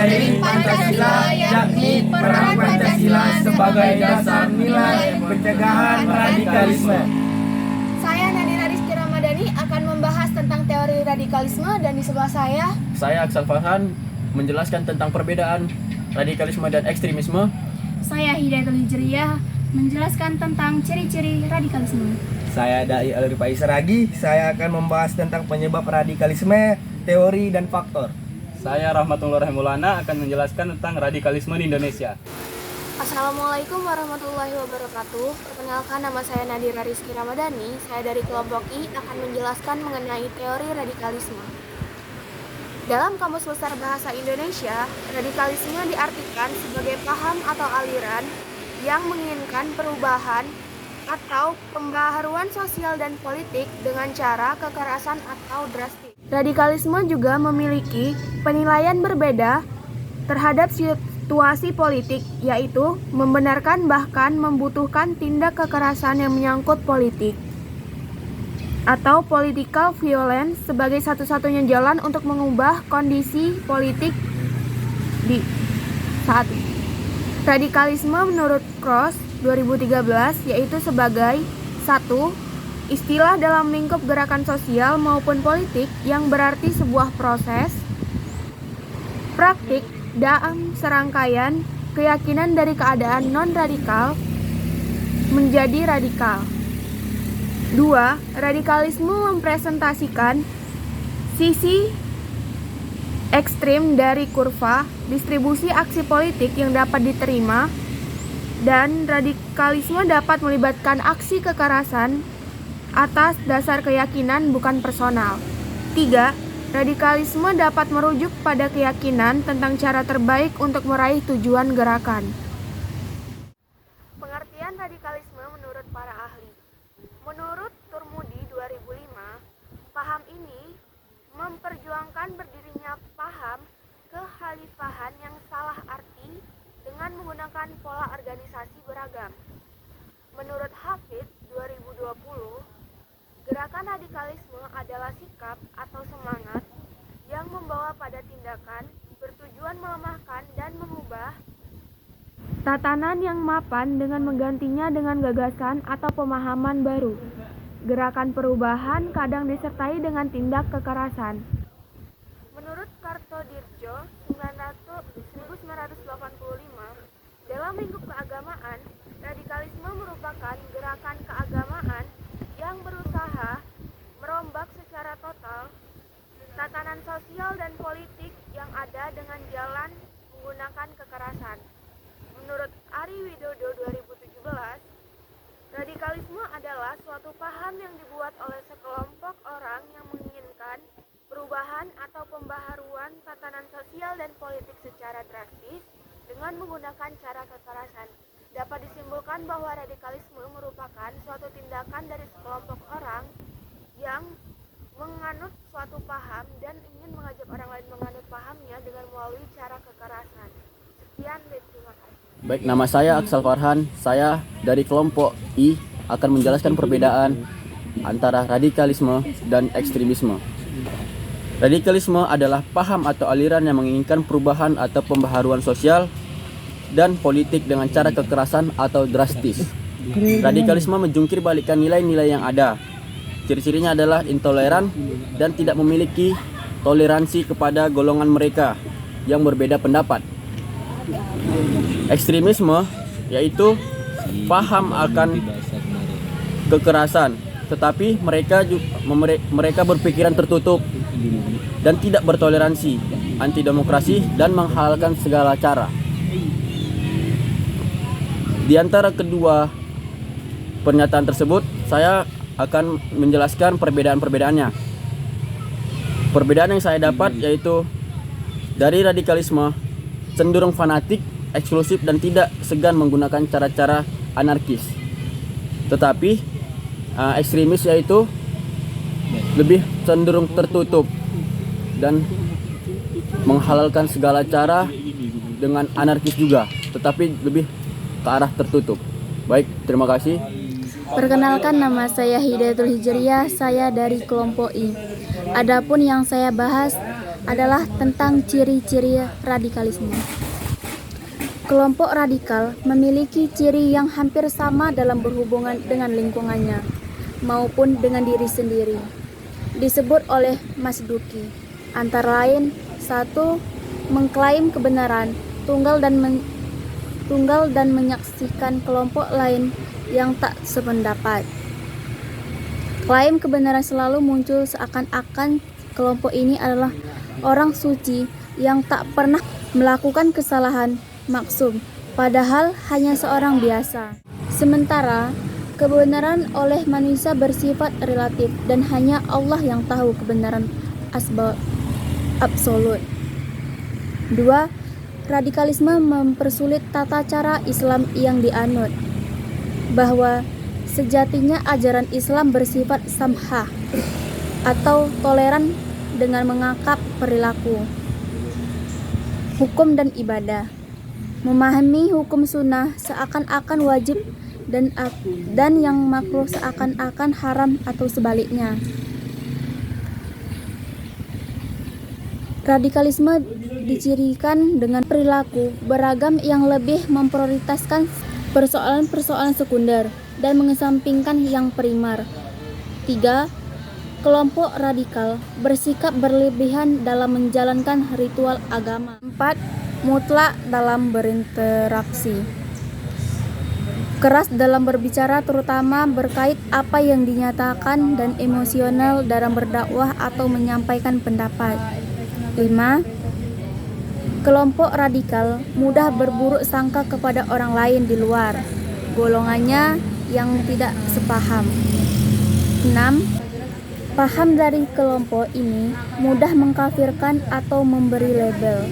mempelajari Pancasila, yakni peran Pancasila sebagai dasar nilai pencegahan radikalisme. Saya Nadira Rizky Ramadhani akan membahas tentang teori radikalisme, dan di sebelah saya Aksal Farhan menjelaskan tentang perbedaan radikalisme dan ekstremisme. Saya Hidayatul Hijriyah menjelaskan tentang ciri-ciri radikalisme. Saya Dai Aluripai Seragi, saya akan membahas tentang penyebab radikalisme, teori dan faktor. Saya Rahmatullah Rahimulana akan menjelaskan tentang radikalisme di Indonesia. Assalamualaikum warahmatullahi wabarakatuh. Perkenalkan, nama saya Nadira Rizky Ramadhani. Saya dari kelompok I akan menjelaskan mengenai teori radikalisme. Dalam Kamus Besar Bahasa Indonesia, radikalisme diartikan sebagai paham atau aliran yang menginginkan perubahan atau pembaharuan sosial dan politik dengan cara kekerasan atau drastis. Radikalisme juga memiliki penilaian berbeda terhadap situasi politik, yaitu membenarkan bahkan membutuhkan tindak kekerasan yang menyangkut politik atau political violence sebagai satu-satunya jalan untuk mengubah kondisi politik di saat ini. Radikalisme menurut Cross 2013 yaitu sebagai 1. Istilah dalam lingkup gerakan sosial maupun politik yang berarti sebuah proses, praktik dalam serangkaian keyakinan dari keadaan non-radikal menjadi radikal. 2. Radikalisme mempresentasikan sisi ekstrim dari kurva distribusi aksi politik yang dapat diterima, dan radikalisme dapat melibatkan aksi kekerasan atas dasar keyakinan bukan personal. 3. Radikalisme dapat merujuk pada keyakinan tentang cara terbaik untuk meraih tujuan gerakan. Pengertian radikalisme menurut para ahli. Menurut Turmudi 2005, paham ini memperjuangkan berdirinya paham kekhalifahan yang salah arti dengan menggunakan pola organisasi beragam. Menurut Hafid 2020, gerakan radikalisme adalah sikap atau semangat yang membawa pada tindakan bertujuan melemahkan dan mengubah tatanan yang mapan dengan menggantinya dengan gagasan atau pemahaman baru. Gerakan perubahan kadang disertai dengan tindak kekerasan. Menurut Kartodirjo 1985, dalam lingkup keagamaan, radikalisme merupakan gerakan keagamaan yang berusaha merombak secara total tatanan sosial dan politik yang ada dengan jalan menggunakan kekerasan. Menurut Ari Widodo 2017, radikalisme adalah suatu paham yang dibuat oleh sekelompok orang yang menginginkan perubahan atau pembaharuan tatanan sosial dan politik secara drastis dengan menggunakan cara kekerasan. Dapat disimpulkan bahwa radikalisme merupakan suatu tindakan dari sekelompok orang yang menganut suatu paham dan ingin mengajak orang lain menganut pahamnya dengan melalui cara kekerasan. Sekian, terima kasih. Baik, nama saya Aksal Farhan. Saya dari kelompok I akan menjelaskan perbedaan antara radikalisme dan ekstremisme. Radikalisme adalah paham atau aliran yang menginginkan perubahan atau pembaharuan sosial dan politik dengan cara kekerasan atau drastis. Radikalisme menjungkir balikkan nilai-nilai yang ada. Ciri-cirinya adalah intoleran dan tidak memiliki toleransi kepada golongan mereka yang berbeda pendapat. Ekstremisme yaitu paham akan kekerasan, tetapi mereka berpikiran tertutup dan tidak bertoleransi, anti demokrasi dan menghalalkan segala cara. Di antara kedua pernyataan tersebut, saya akan menjelaskan perbedaan-perbedaannya. Perbedaan yang saya dapat yaitu dari radikalisme cenderung fanatik, eksklusif dan tidak segan menggunakan cara-cara anarkis. Tetapi ekstremis yaitu lebih cenderung tertutup dan menghalalkan segala cara dengan anarkis juga, tetapi lebih ke arah tertutup. Baik, terima kasih. Perkenalkan, nama saya Hidayatul Hijriyah, saya dari kelompok I. Adapun yang saya bahas adalah tentang ciri-ciri radikalisme. Kelompok radikal memiliki ciri yang hampir sama dalam berhubungan dengan lingkungannya maupun dengan diri sendiri. Disebut oleh Masduki, antara lain: 1. Mengklaim kebenaran tunggal dan menyaksikan kelompok lain yang tak sependapat. Klaim kebenaran selalu muncul seakan-akan kelompok ini adalah orang suci yang tak pernah melakukan kesalahan maksum, padahal hanya seorang biasa. Sementara kebenaran oleh manusia bersifat relatif dan hanya Allah yang tahu kebenaran absolut. 2. Radikalisme mempersulit tata cara Islam yang dianut, bahwa sejatinya ajaran Islam bersifat samhah atau toleran dengan mengangkat perilaku, hukum dan ibadah. Memahami hukum sunnah seakan-akan wajib dan yang makruh seakan-akan haram atau sebaliknya. Radikalisme dicirikan dengan perilaku beragam yang lebih memprioritaskan persoalan-persoalan sekunder dan mengesampingkan yang primer. 3. Kelompok radikal bersikap berlebihan dalam menjalankan ritual agama. 4. Mutlak dalam berinteraksi, keras dalam berbicara, terutama berkait apa yang dinyatakan, dan emosional dalam berdakwah atau menyampaikan pendapat. 5. Kelompok radikal mudah berburuk sangka kepada orang lain di luar golongannya yang tidak sepaham. 6. Paham dari kelompok ini mudah mengkafirkan atau memberi label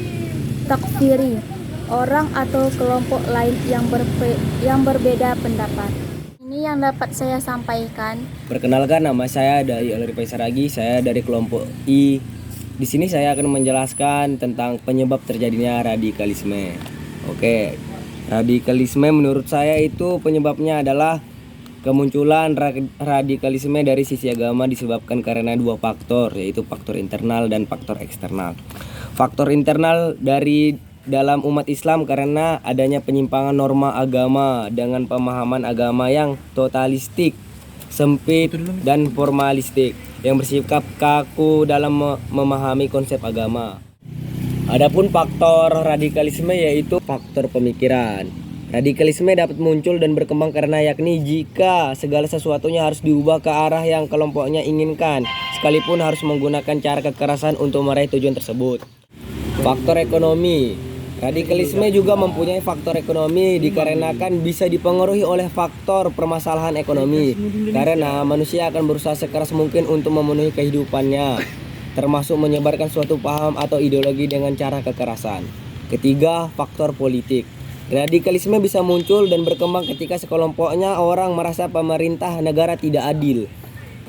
takfiri orang atau kelompok lain yang berbeda pendapat. Ini yang dapat saya sampaikan. Perkenalkan, nama saya dari Elri Paisaragi, saya dari kelompok I. Di sini saya akan menjelaskan tentang penyebab terjadinya radikalisme. Oke, radikalisme menurut saya itu penyebabnya adalah kemunculan radikalisme dari sisi agama disebabkan karena dua faktor, yaitu faktor internal dan faktor eksternal. Faktor internal dari dalam umat Islam karena adanya penyimpangan norma agama dengan pemahaman agama yang totalistik, sempit, dan formalistik yang bersikap kaku dalam memahami konsep agama. Adapun faktor radikalisme yaitu faktor pemikiran. Radikalisme dapat muncul dan berkembang karena yakni jika segala sesuatunya harus diubah ke arah yang kelompoknya inginkan, sekalipun harus menggunakan cara kekerasan untuk meraih tujuan tersebut. Faktor ekonomi. Radikalisme juga mempunyai faktor ekonomi dikarenakan bisa dipengaruhi oleh faktor permasalahan ekonomi, karena manusia akan berusaha sekeras mungkin untuk memenuhi kehidupannya, termasuk menyebarkan suatu paham atau ideologi dengan cara kekerasan. Ketiga, faktor politik. Radikalisme bisa muncul dan berkembang ketika sekelompoknya orang merasa pemerintah negara tidak adil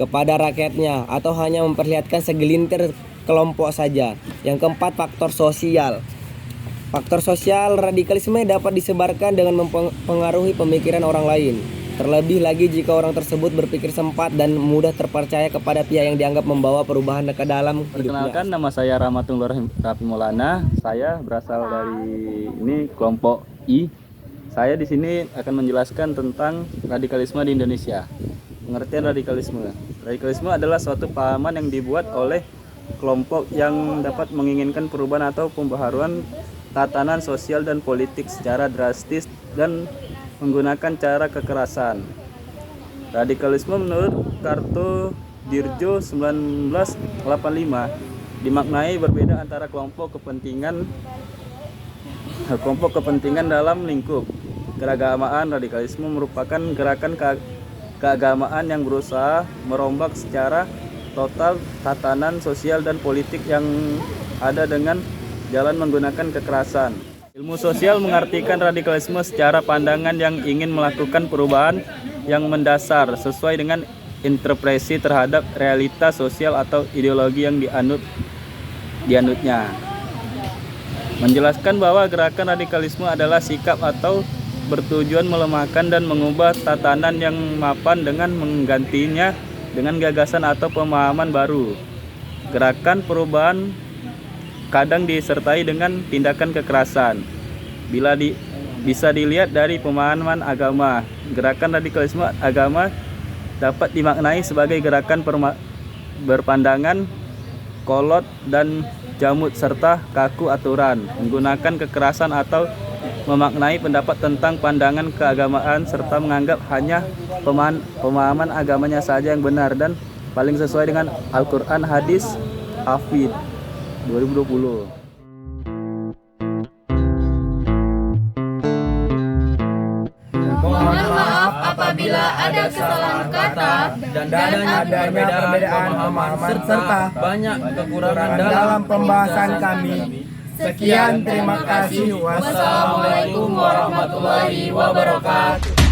kepada rakyatnya atau hanya memperlihatkan segelintir kelompok saja. Yang keempat, faktor sosial. Faktor sosial, radikalisme dapat disebarkan dengan mempengaruhi pemikiran orang lain. Terlebih lagi jika orang tersebut berpikir sempat dan mudah terpercaya kepada pihak yang dianggap membawa perubahan ke dalam hidupnya. Perkenalkan, nama saya Rahmatul Rafi Maulana. Saya berasal dari kelompok I. Saya di sini akan menjelaskan tentang radikalisme di Indonesia. Pengertian radikalisme. Radikalisme adalah suatu pahaman yang dibuat oleh kelompok yang dapat menginginkan perubahan atau pembaharuan tatanan sosial dan politik secara drastis dan menggunakan cara kekerasan. Radikalisme menurut Karto Dirjo 1985 dimaknai berbeda antara kelompok kepentingan dalam lingkup keragamaan. Radikalisme merupakan gerakan keagamaan yang berusaha merombak secara total tatanan sosial dan politik yang ada dengan jalan menggunakan kekerasan. Ilmu sosial mengartikan radikalisme secara pandangan yang ingin melakukan perubahan yang mendasar sesuai dengan interpretasi terhadap realitas sosial atau ideologi yang dianutnya. Menjelaskan bahwa gerakan radikalisme adalah sikap atau bertujuan melemahkan dan mengubah tatanan yang mapan dengan menggantinya dengan gagasan atau pemahaman baru. Gerakan perubahan kadang disertai dengan tindakan kekerasan. Bisa dilihat dari pemahaman agama, gerakan radikalisme agama dapat dimaknai sebagai gerakan berpandangan kolot dan jamut serta kaku aturan, menggunakan kekerasan atau memaknai pendapat tentang pandangan keagamaan serta menganggap hanya pemahaman agamanya saja yang benar dan paling sesuai dengan Al-Quran Hadis Hafid 2020. Mohon maaf apabila ada kesalahan kata dan adanya perbedaan pemahaman serta banyak kekurangan dalam pembahasan kami. Sekian, terima kasih. Wassalamualaikum warahmatullahi wabarakatuh.